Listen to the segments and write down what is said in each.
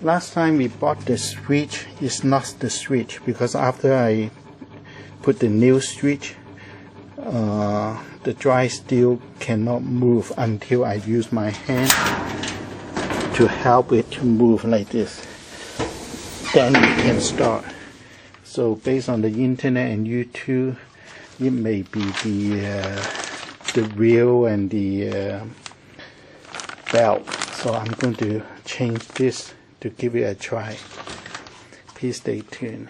Last time we bought the switch, it's not the switch, because after I put the new switch, the dry steel cannot move until I use my hand to help it to move like this. Then it can start. So based on the internet and YouTube, it may be the wheel and the belt. So I'm going to change this to give it a try. Please stay tuned.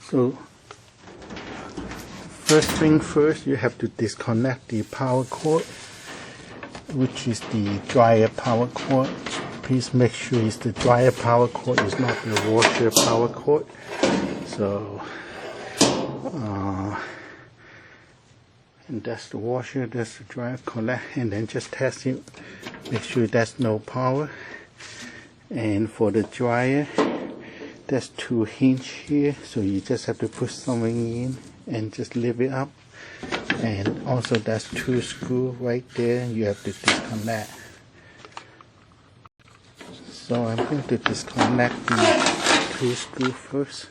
So first thing first, you have to disconnect the power cord, which is the dryer power cord. Please make sure it's the dryer power cord, it's not the washer power cord. So and that's the washer, that's the dryer, collect, and then just test it, make sure there's no power. And for the dryer, there's 2 hinges here, so you just have to put something in and just lift it up. And also there's 2 screws right there, you have to disconnect. So I'm going to disconnect the 2 screws first.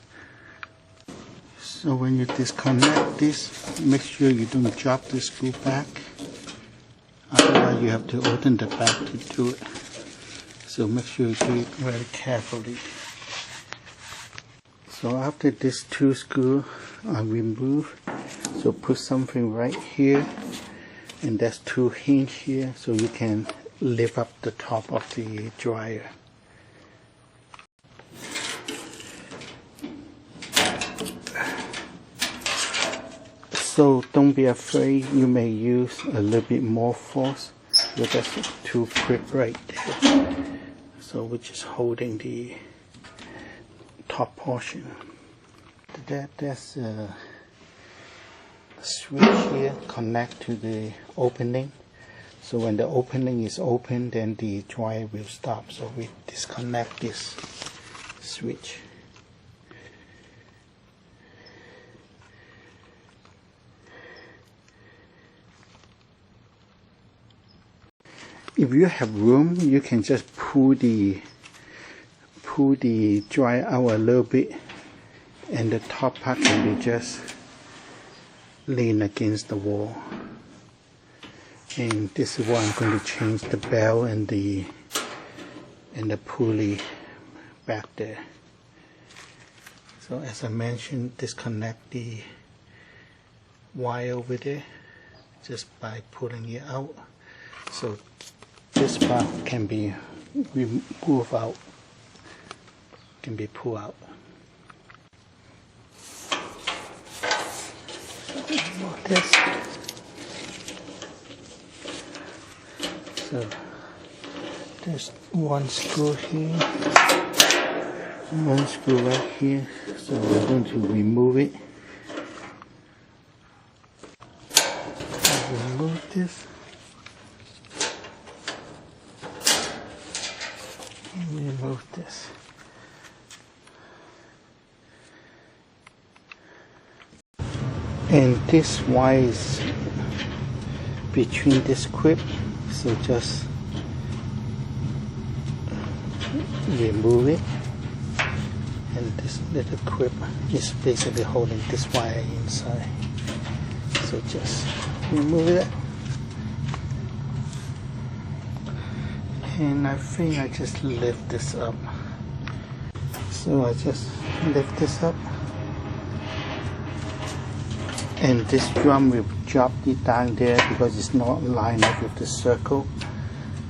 So when you disconnect this, make sure you don't drop the screw back. Otherwise you have to open the back to do it. So make sure you do it very carefully. So after these 2 screws are removed, so put something right here, and there's 2 hinges here, so you can lift up the top of the dryer. So don't be afraid, you may use a little bit more force, but that's too quick right there. So we're just holding the top portion. There's a switch here, connect to the opening. So when the opening is open, then the dryer will stop. So we disconnect this switch. If you have room, you can just pull the dryer out a little bit, and the top part can be just lean against the wall. And this is what I'm going to change the belt and the pulley back there. So as I mentioned, disconnect the wire over there just by pulling it out. So this part can be moved out, can be pulled out. This. So there's 1 screw here, 1 screw right here. So we're going to remove it. Remove this. Remove this. And this wire is between this clip, so just remove it. And this little clip is basically holding this wire inside. So just remove it. And I think I just lift this up. So I just lift this up. And this drum will drop it down there because it's not lined up with the circle.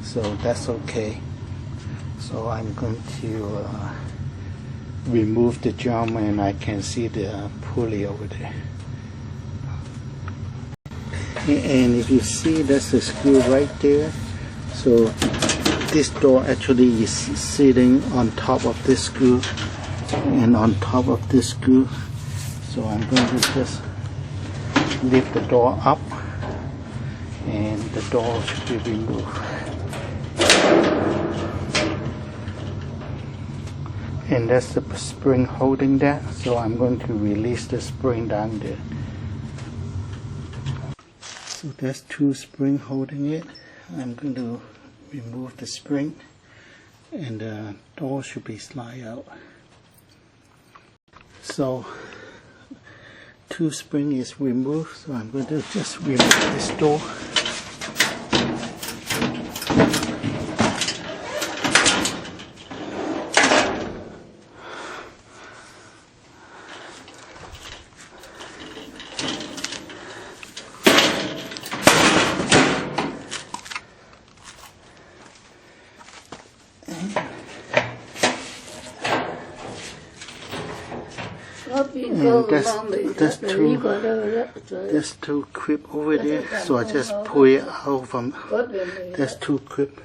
So that's okay. So I'm going to remove the drum, and I can see the pulley over there. And if you see, that's the screw right there. So this door actually is sitting on top of this screw and on top of this screw. So I'm going to just lift the door up, and the door should be removed. And that's the spring holding that, so I'm going to release the spring down there. So there's 2 springs holding it. I'm going to remove the spring, and the door should be slide out. So 2 spring is removed, so I'm going to just remove this door. And there's two clip over there, so I just pull it out from, there's 2 clip,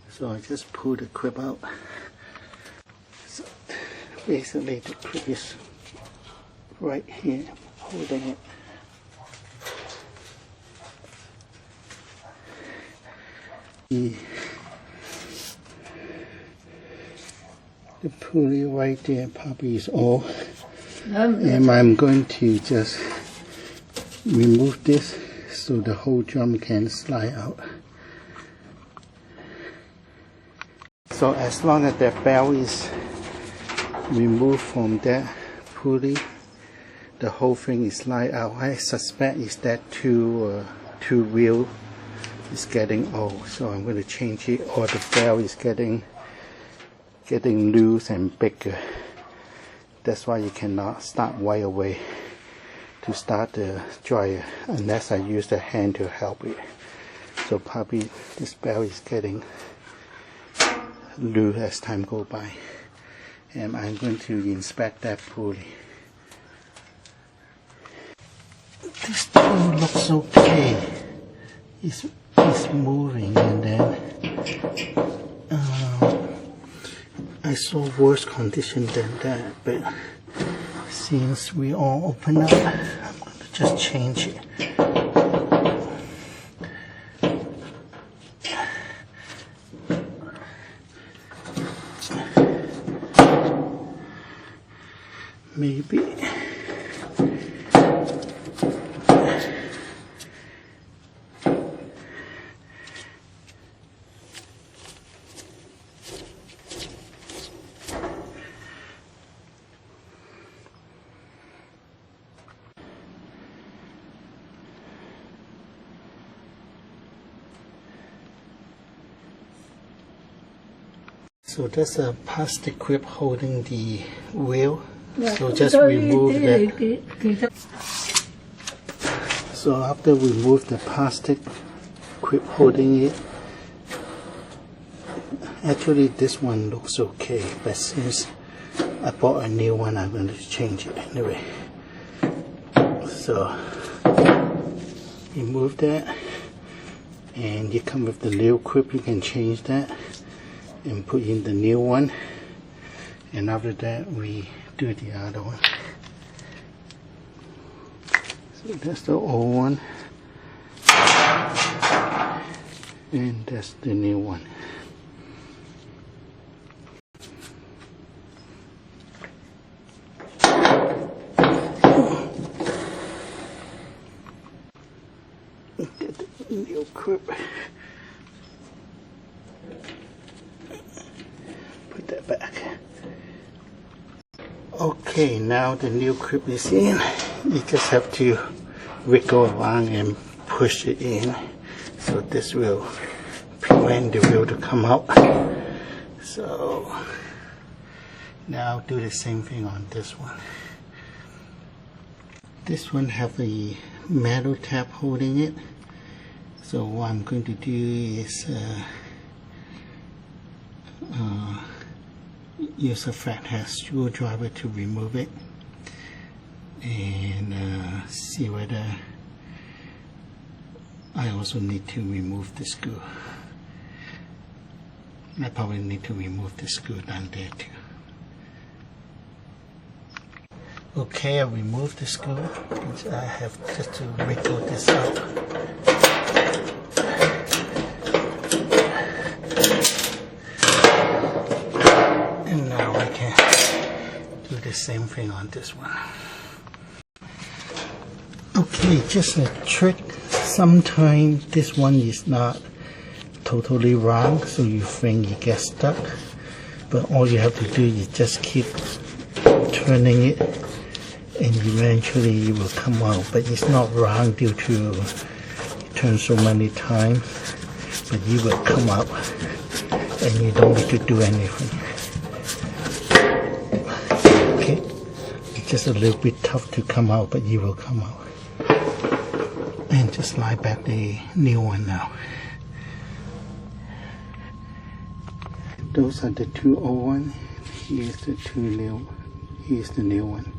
so I just pull the clip out. So basically the clip is right here, holding it. The pulley right there probably is all. And I'm going to just remove this so the whole drum can slide out. So as long as the bell is removed from that pulley, the whole thing is slide out. I suspect is that two wheel is getting old, so I'm going to change it, or the bell is getting loose and bigger. That's why you cannot start right away to start the dryer unless I use the hand to help it. So probably this bell is getting loose as time goes by. And I'm going to inspect that pulley. This tool looks okay. It's moving, and then I saw worse condition than that, but since we all open up, I'm going to just change it. Maybe. So that's a plastic clip holding the wheel. So just remove that. So after we remove the plastic clip holding it, actually this one looks okay, but since I bought a new one, I'm going to change it anyway. So remove that, and you come with the new clip. You can change that and put in the new one, and after that we do the other one. So that's the old one, and that's the new one. Get the new clip. Put that back. Okay, now the new clip is in. You just have to wiggle around and push it in. So this will prevent the wheel to come out. So now do the same thing on this one. This one have a metal tab holding it. So what I'm going to do is use a flathead screwdriver to remove it, and see whether I also need to remove the screw. I probably need to remove the screw down there too. Okay, I removed the screw. I have just to wiggle this out. And now I can do the same thing on this one. Okay, just a trick. Sometimes this one is not totally round, so you think you get stuck. But all you have to do is just keep turning it, and eventually you will come out. But it's not round due to you turn so many times, but you will come out, and you don't need to do anything. Okay, it's just a little bit tough to come out, but you will come out. And just lie back the new one now. Those are the two old ones. Here's the two new. Here's the new one.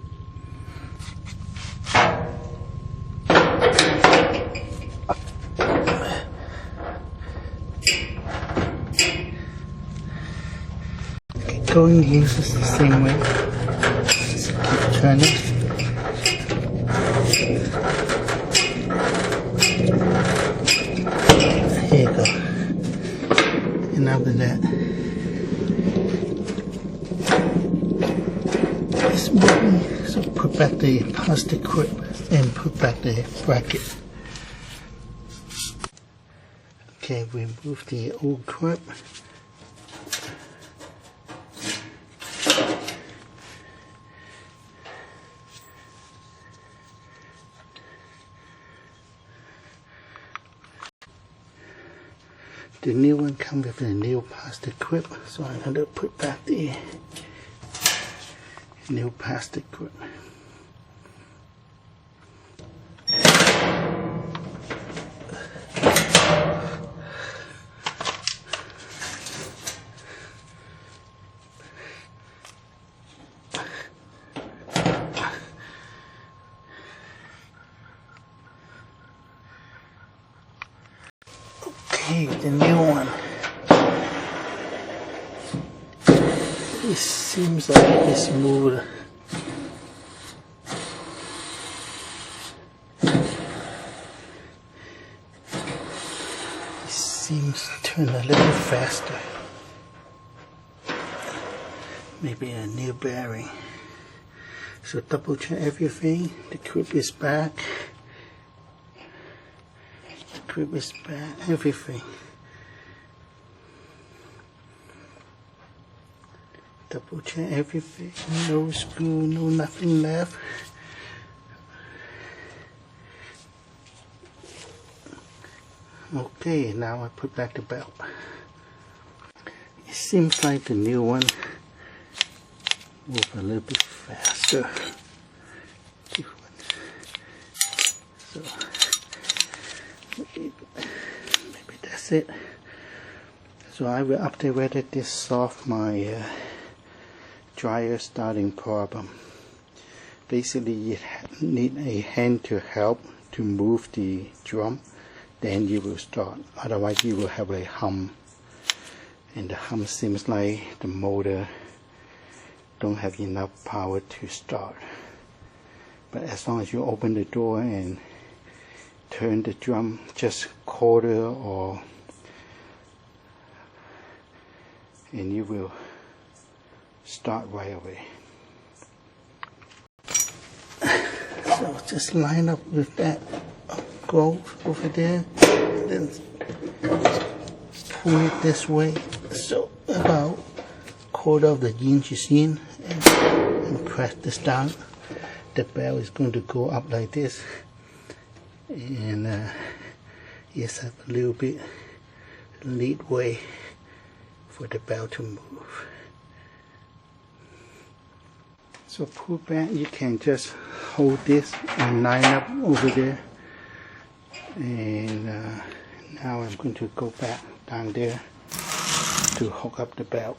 Okay, going here is the same way. Just keep turning. Here you go. And after that, it's moving. So put back the plastic grip and put back the bracket. Okay, we move the old grip. The new one comes with a new plastic grip, so I'm going to put back the new plastic grip. Okay, the new one. It seems like it's smoother. It seems to turn a little faster. Maybe a new bearing. So double check everything. The grip is back. Grip is back, everything. Double check everything. No screw, no nothing left. Okay, now I put back the belt. It seems like the new one moves a little bit faster. So maybe that's it. So I will update whether this solves my dryer starting problem. Basically, you need a hand to help to move the drum, then you will start. Otherwise you will have a hum, and the hum seems like the motor don't have enough power to start. But as long as you open the door and turn the drum just quarter and you will start right away. So just line up with that growth over there, then pull it this way, so about quarter of the inch is in, and press this down. The bell is going to go up like this, and just have a little bit lead way for the bell to move. So pull back, you can just hold this and line up over there. And now I'm going to go back down there to hook up the belt.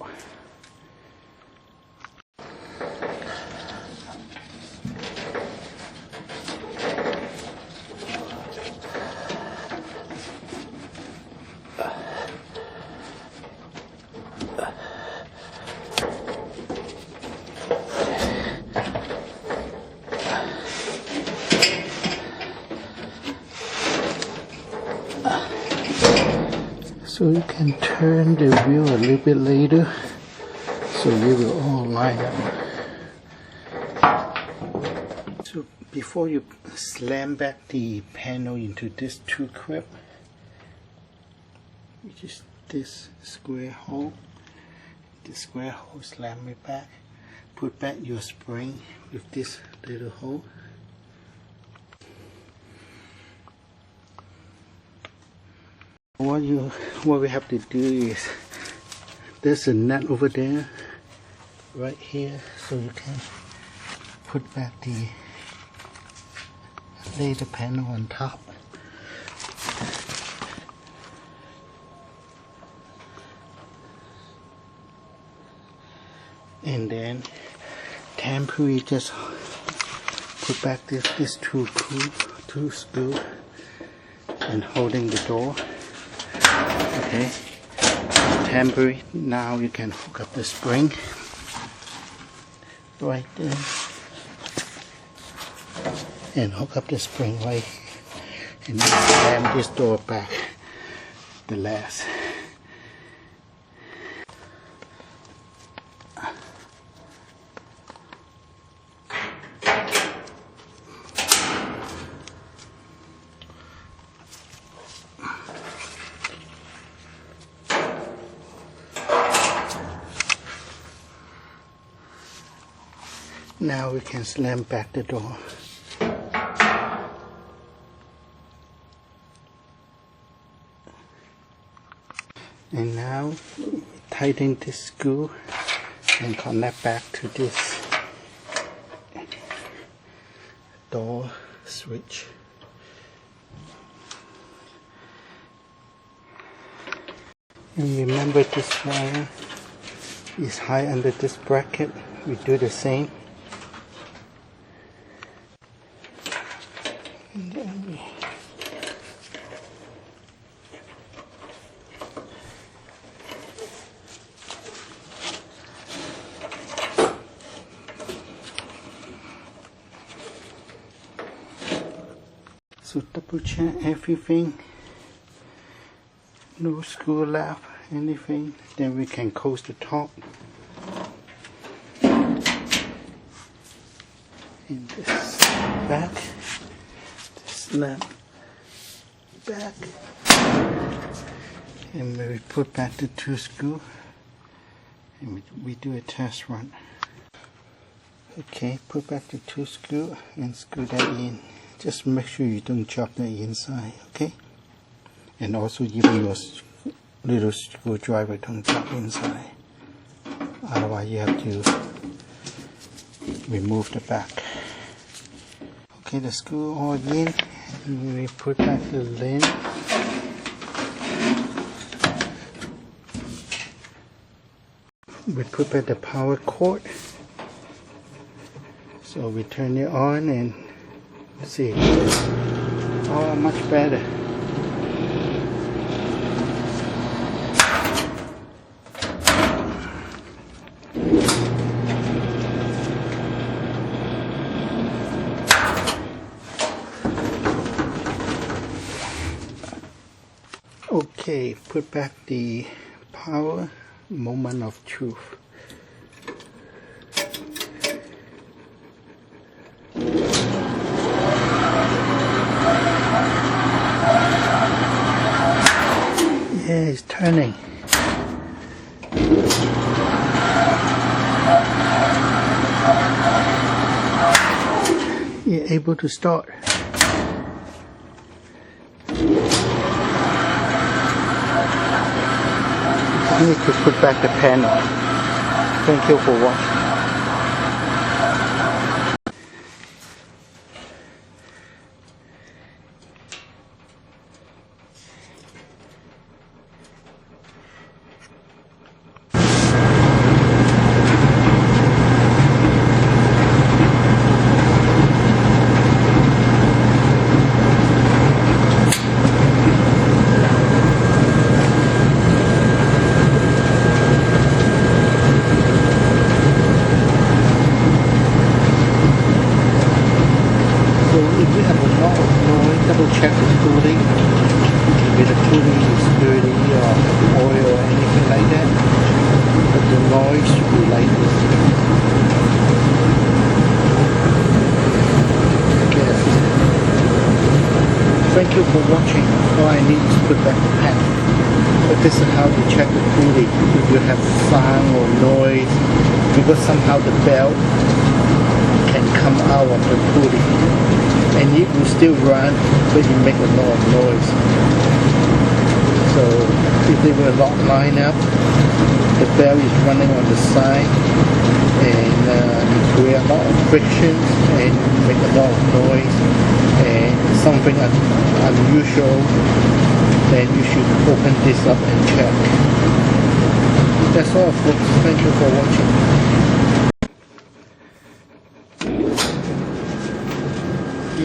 So you can turn the wheel a little bit later, so you will all line up. So before you slam back the panel into this two clip, which is this square hole. The square hole, slam it back. Put back your spring with this little hole. What we have to do is, there's a nut over there, right here, so you can put back the later panel on top. And then temporarily just put back this two screw and holding the door. Okay, temporary. Now you can hook up the spring right there and hook up the spring right here, and then slam this door back the last. Now we can slam back the door. And now tighten this screw and connect back to this door switch. And remember, this wire is high under this bracket. We do the same. And then we so double check everything, no screw left, anything, then we can close the top. And this back, this left back, and we put back the two screws, and we do a test run. Okay, put back the two screws and screw that in. Just make sure you don't drop the inside, okay? And also even your little screwdriver don't drop inside. Otherwise you have to remove the back. Okay, the screw all in, and we put back the lid. We put back the power cord. So we turn it on and see. Oh, much better. Okay, put back the power, moment of truth. Yeah, it's turning. You're able to start. I need to put back the panel. Thank you for watching. Double check the tooling, if the tooling is dirty or oil or anything like that, but the noise should be like this. Okay. Thank you for watching. All I need is put back the panel. This is how you check the pulley. If you have sound or noise, because somehow the belt can come out of the pulley, and it will still run, but you make a lot of noise. So if they were not lined up, the belt is running on the side, and it creates a lot of friction and make a lot of noise, and something unusual, then you should open this up and check. That's all, folks. Thank you for watching.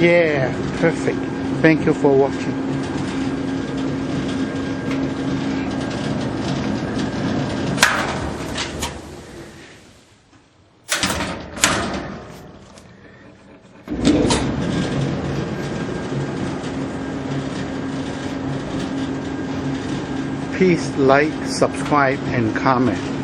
Yeah, perfect. Thank you for watching. Please like, subscribe, and comment.